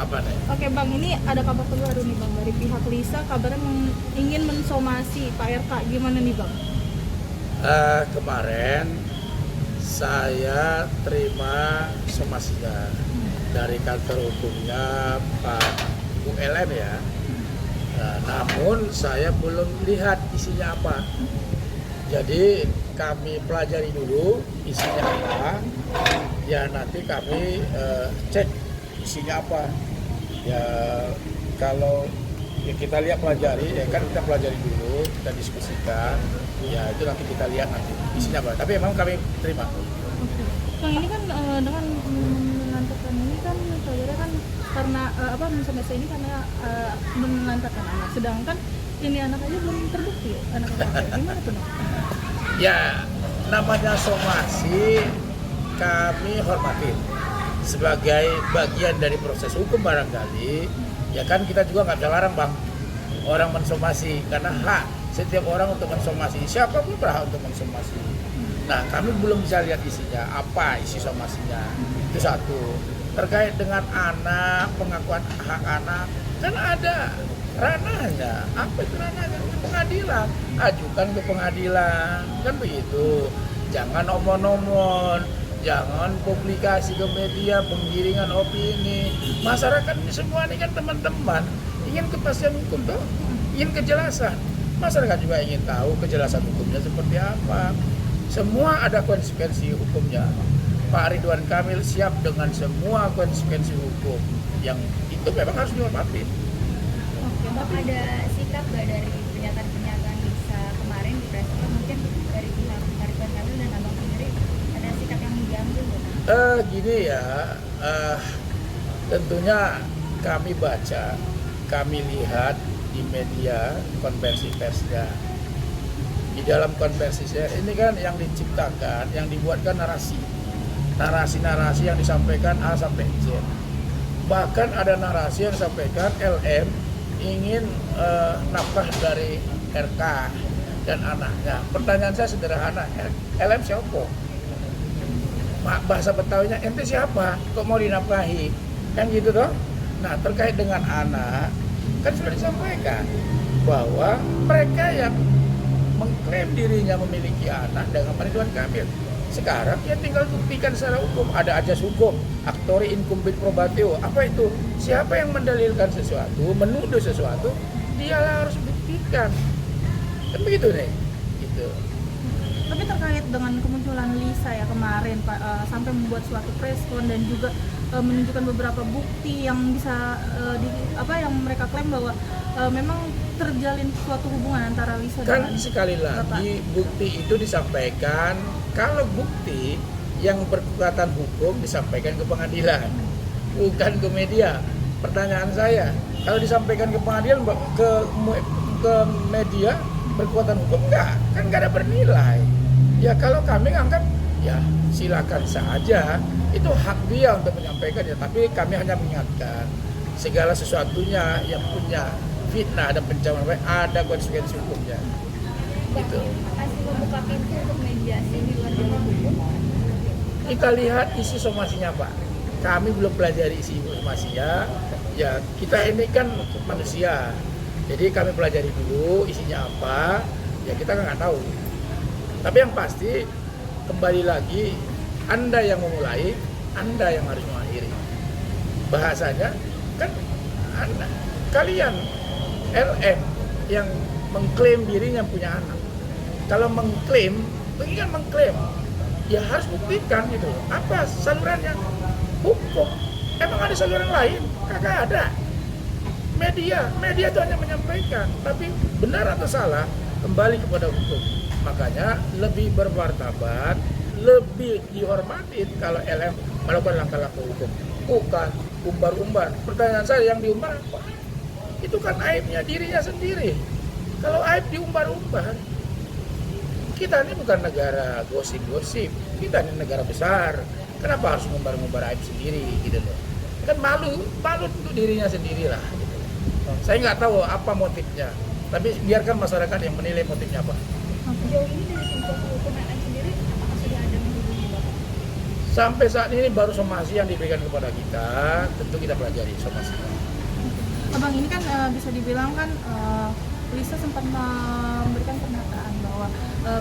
Apa nih? Oke Bang, ini ada kabar terbaru nih Bang dari pihak Lisa, kabarnya ingin mensomasi Pak RK, gimana nih Bang? Kemarin saya terima somasinya dari kantor hukumnya Pak ULM ya. Namun saya belum lihat isinya apa. Jadi kami pelajari dulu isinya apa. Ya nanti kami cek isinya apa. Ya kalau ya kita lihat pelajari, ya kan kita pelajari dulu, kita diskusikan. Ya itu nanti kita lihat nanti isinya apa. Tapi memang kami terima. Oke. Bang, ini kan dengan mengantarkan ini kan kabarnya kan karena mensomasi ini karena mengantarkan anak, sedangkan ini anak aja belum terbukti ya, anak gimana tuh Bang? Ya namanya somasi kami hormatin sebagai bagian dari proses hukum barangkali. Ya kan kita juga nggak bisa larang Bang orang mensomasi, karena hak setiap orang untuk mensomasi, siapapun berhak untuk mensomasi. Nah kami belum bisa lihat isinya, apa isi somasinya, itu satu. Terkait dengan anak, pengakuan hak anak, kan ada ranahnya. Apa itu ranahnya? Ke pengadilan, ajukan ke pengadilan, kan begitu. Jangan omon-omon, jangan publikasi ke media, penggiringan opini. Masyarakat ini semua ini kan teman-teman ingin kepastian hukum toh, ingin kejelasan. Masyarakat juga ingin tahu kejelasan hukumnya seperti apa. Semua ada konsekuensi hukumnya. Pak Ridwan Kamil siap dengan semua konsekuensi hukum yang itu memang harus dihormati. Oke, Bang, ada sikap nggak dari pernyataan-pernyataan Lisa kemarin di press club, mungkin dari pihak Pak Ridwan Kamil dan Abang sendiri ada sikap yang diambil nggak? Gini ya, tentunya kami baca, kami lihat di media konversi persnya. Di dalam konversinya ini kan yang diciptakan, yang dibuatkan narasi yang disampaikan A sampai Z. Bahkan ada narasi yang disampaikan LM ingin nafkah dari RK dan anaknya. Pertanyaan saya sederhana, LM siapa? Bahasa Betawinya, ente siapa? Kok mau dinafkahi? Kan gitu toh? Nah terkait dengan anak, kan sudah disampaikan bahwa mereka yang mengklaim dirinya memiliki anak dengan Pak Ridwan Kamil. Sekarang ya tinggal buktikan secara hukum. Ada ajas hukum, actori incumbit probatio. Apa itu? Siapa yang mendalilkan sesuatu, menuduh sesuatu, dialah harus buktikan. Kan begitu nih. Gitu. Tapi terkait dengan kemunculan Lisa ya kemarin Pak, sampai membuat suatu preskon dan juga menunjukkan beberapa bukti yang bisa yang mereka klaim bahwa memang terjalin suatu hubungan antara Lisa Kan dengan sekali lagi bukti itu disampaikan, kalau bukti yang berkekuatan hukum disampaikan ke pengadilan, bukan ke media. Pertanyaan saya, kalau disampaikan ke pengadilan ke media berkekuatan hukum enggak? Kan enggak ada bernilai. Ya kalau kami anggap ya silakan saja, itu hak dia untuk menyampaikan ya, tapi kami hanya mengingatkan segala sesuatunya yang punya fitnah dan pencemaran ada konsekuensi hukumnya. Gitu. Masih membuka pintu untuk mediasi di luar jalur hukum? Kita lihat isi somasinya Pak. Kami belum pelajari isi somasinya. Ya kita ini kan manusia. Jadi kami pelajari dulu isinya apa. Ya kita kan nggak tahu. Tapi yang pasti kembali lagi, Anda yang memulai, Anda yang harus mengakhiri. Bahasanya kan Anda, kalian LM yang mengklaim dirinya punya anak. Kalau mengklaim, ini kan mengklaim, ya harus buktikan gitu. Apa salurannya? Hukum. Emang ada saluran lain? Kagak ada. Media itu hanya menyampaikan, tapi benar atau salah kembali kepada hukum. Makanya lebih bermartabat, lebih dihormatin kalau LM melakukan langkah-langkah hukum, bukan umbar-umbar. Pertanyaan saya, yang diumbar apa? Itu kan aibnya dirinya sendiri. Kalau aib diumbar-umbar, kita ini bukan negara gosip-gosip, kita ini negara besar. Kenapa harus ngumbar-ngumbar aib sendiri gitu loh? Kan malu untuk dirinya sendirilah. Gitu. Saya nggak tahu apa motifnya, tapi biarkan masyarakat yang menilai motifnya apa. Sejauh ini dari tim kuasa hukum LM sendiri, apakah sudah ada menghubungi Bapak? Sampai saat ini baru somasi yang diberikan kepada kita, tentu kita pelajari somasi. Abang, ini kan bisa dibilang kan Lisa sempat memberikan pernyataan bahwa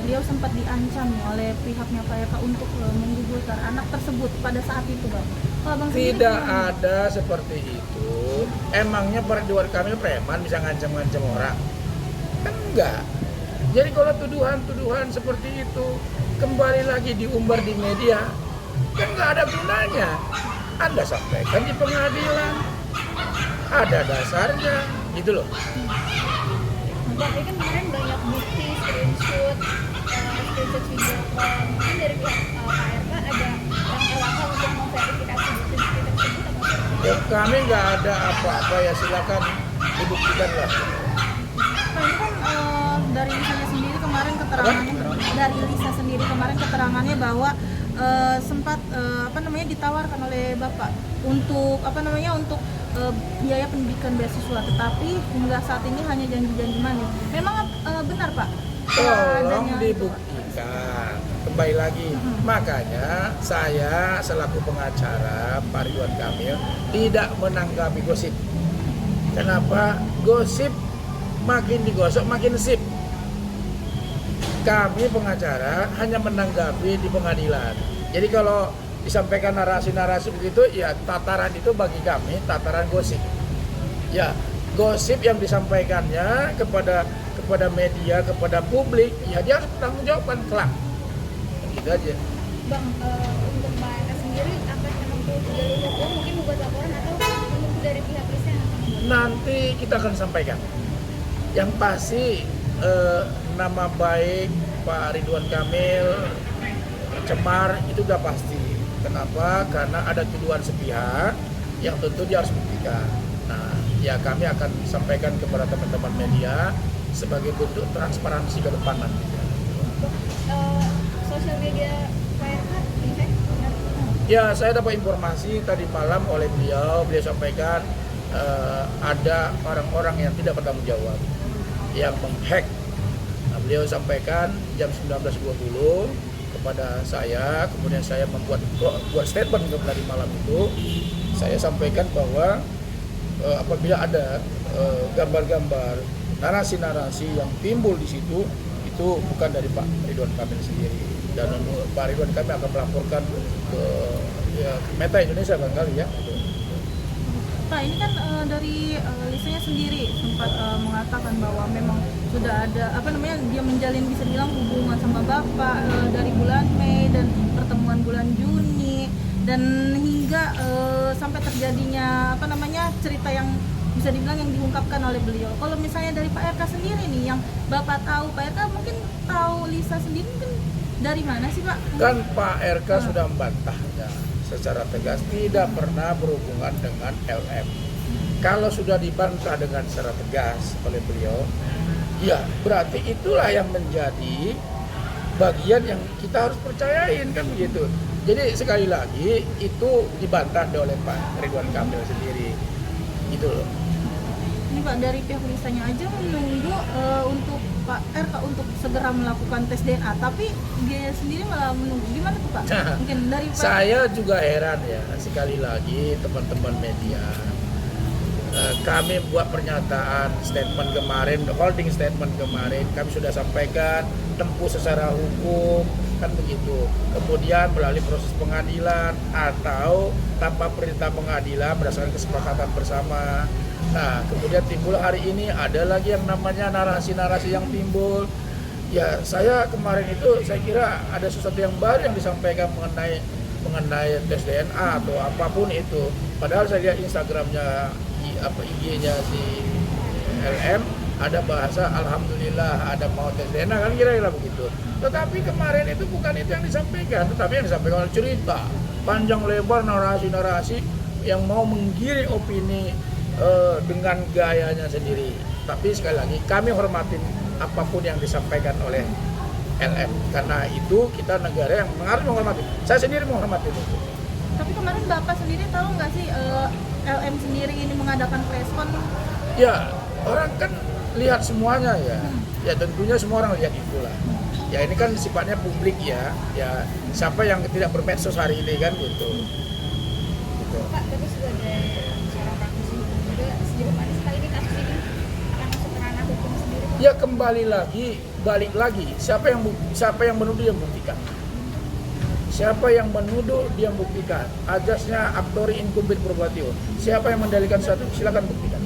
beliau sempat diancam nih oleh pihaknya Pak Eka untuk menggugurkan anak tersebut pada saat itu, Bang. Kalau Abang sendiri Tidak gimana? ada seperti itu. Emangnya Ridwan Kamil preman bisa ngancam-ngancam orang? Kan enggak. Jadi kalau tuduhan-tuduhan seperti itu kembali lagi diumbar di media, kan nggak ada gunanya. Anda sampaikan di pengadilan, ada dasarnya, gitu loh. Tapi kan kemarin banyak bukti, screenshot video call. Mungkin dari pihak Pak RK ada langkah-langkah untuk memverifikasi bukti-bukti tersebut atau seperti Ya, kami nggak ada apa-apa, ya silakan dibuktikan lah. Nah, ini kan dari Lisanya sendiri kemarin keterangannya bahwa sempat ditawarkan oleh Bapak untuk biaya pendidikan beasiswa, tetapi hingga saat ini hanya janji-janji manis. Memang benar, Pak? Tolong Adanya itu, Pak? dibuktikan. Kembali lagi, makanya saya selaku pengacara Pak Ridwan Kamil tidak menanggapi gosip. Kenapa? Gosip makin digosok makin sip. Kami pengacara hanya menanggapi di pengadilan. Jadi kalau disampaikan narasi-narasi begitu, ya tataran itu bagi kami tataran gosip. Ya, gosip yang disampaikannya kepada media, kepada publik, ya dia harus bertanggung jawabkan kelak. Gitu aja. Bang, untuk Pak RK sendiri akan menempuh jalur hukum, mungkin membuat laporan atau menunggu dari pihak Lisa yang akan membuat? Nanti kita akan sampaikan. Yang pasti nama baik Pak Ridwan Kamil cemar itu udah pasti. Kenapa? Karena ada tuduhan sepihak yang tentu dia harus buktikan. Nah, ya kami akan sampaikan kepada teman-teman media sebagai bentuk transparansi ke depan nanti. Sosial media Pak RK dicek? Ya, saya dapat informasi tadi malam oleh beliau sampaikan ada orang-orang yang tidak bertanggung jawab yang menghack. Nah, beliau sampaikan jam 19.20 kepada saya, kemudian saya buat statement dari malam itu. Saya sampaikan bahwa apabila ada gambar-gambar, narasi-narasi yang timbul di situ, itu bukan dari Pak Ridwan Kamil sendiri. Dan Pak Ridwan Kamil akan melaporkan ke Meta Indonesia barangkali ya. Pak, ini kan dari Lisanya sendiri sempat mengatakan bahwa memang sudah ada dia menjalin bisa bilang hubungan sama Bapak dari bulan Mei dan pertemuan bulan Juni, dan hingga sampai terjadinya cerita yang bisa dibilang yang diungkapkan oleh beliau. Kalau misalnya dari Pak RK sendiri nih yang Bapak tahu, Pak RK mungkin tahu Lisa sendiri mungkin dari mana sih, Pak? Kan Pak RK sudah membantahnya secara tegas, tidak pernah berhubungan dengan LM. Kalau sudah dibantah dengan secara tegas oleh beliau, ya berarti itulah yang menjadi bagian yang kita harus percayain, kan begitu. Jadi sekali lagi itu dibantah oleh Pak Ridwan Kamil sendiri, gitu loh. Ini Pak, dari pihak Lisanya aja menunggu untuk Pak RK untuk segera melakukan tes DNA, tapi dia sendiri malah menunggu. Gimana tuh, Pak? Mungkin dari Pak. Saya juga heran ya, sekali lagi teman-teman media. Kami buat pernyataan statement kemarin, holding statement kemarin, kami sudah sampaikan tempuh secara hukum, kan begitu. Kemudian melalui proses pengadilan atau tanpa perintah pengadilan berdasarkan kesepakatan bersama. Nah, kemudian timbul hari ini ada lagi yang namanya narasi-narasi yang timbul. Ya, saya kemarin itu saya kira ada sesuatu yang baru yang disampaikan mengenai tes DNA atau apapun itu. Padahal saya lihat Instagramnya IG-nya si LM ada bahasa alhamdulillah ada mau tes DNA, kan kira-kira begitu. Tetapi kemarin itu bukan itu yang disampaikan, tetapi yang disampaikan oleh cerita panjang lebar, narasi-narasi yang mau menggiring opini dengan gayanya sendiri. Tapi sekali lagi kami hormatin apapun yang disampaikan oleh LM, karena itu kita negara yang harus menghormati. Saya sendiri menghormati itu. Tapi kemarin Bapak sendiri tahu nggak sih LM sendiri ini mengadakan preskon? Ya, orang kan lihat semuanya ya. Ya tentunya semua orang lihat itulah. Ya ini kan sifatnya publik ya. Ya siapa yang tidak bermedsos hari ini kan gitu. Gitu. Pak, tapi sudah ada secara praktis juga sejauh mana sekali ini kasus ini akan masuk ke ranah hukum sendiri Pak? Ya kembali lagi, balik lagi. Siapa yang menuduh yang buktikan. Siapa yang menuduh dia buktikan. Ajasnya aktori incumbit probatio. Siapa yang mendalilkan sesuatu silakan buktikan.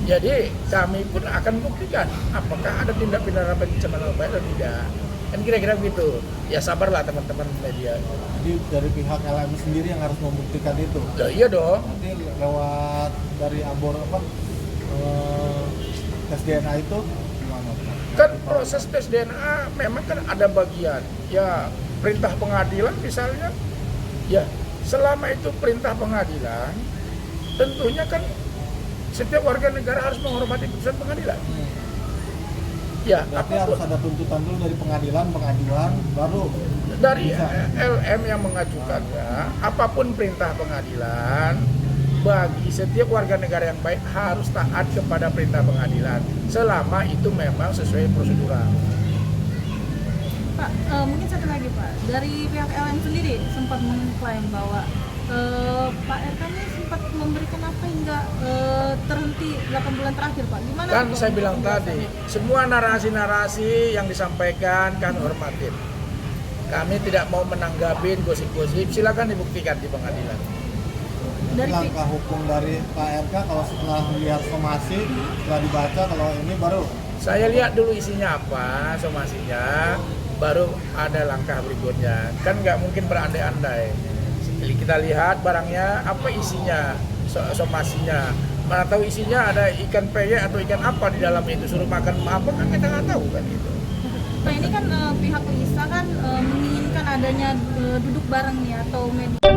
Jadi kami pun akan buktikan apakah ada tindak pidana pencemaran nama baik atau tidak. Kan kira-kira begitu. Ya sabarlah teman-teman media. Jadi dari pihak LM sendiri yang harus membuktikan itu. Ya, iya dong. Nanti lewat dari Ambor tes DNA itu gimana? Kan proses tes DNA memang kan ada bagian. Ya perintah pengadilan misalnya. Ya selama itu perintah pengadilan, tentunya kan setiap warga negara harus menghormati putusan pengadilan. Ya, Berarti apapun. harus ada tuntutan dulu dari pengadilan, pengajuan, baru Dari bisa. LM yang mengajukannya, apapun perintah pengadilan, bagi setiap warga negara yang baik harus taat kepada perintah pengadilan selama itu memang sesuai prosedural. Pak, mungkin satu lagi Pak, dari pihak LM sendiri sempat mengklaim bahwa Pak RK ini sempat memberikan apa hingga terhenti 8 bulan terakhir Pak. Gimana? Kan Pak, saya untuk bilang tadi, penjelasannya? semua narasi-narasi yang disampaikan kan hormatin. Kami tidak mau menanggapi gosip-gosip, silakan dibuktikan di pengadilan. Dari langkah hukum dari Pak RK kalau setelah melihat somasi, setelah dibaca kalau ini baru Saya lihat dulu isinya apa, somasinya, baru ada langkah berikutnya. Kan nggak mungkin berandai-andai. Jadi kita lihat barangnya, apa isinya, somasinya. Mana tahu isinya ada ikan peyek atau ikan apa di dalam itu, suruh makan apa kan kita nggak tahu kan gitu. Pak ini kan pihak Lisa kan menginginkan adanya duduk bareng nih atau media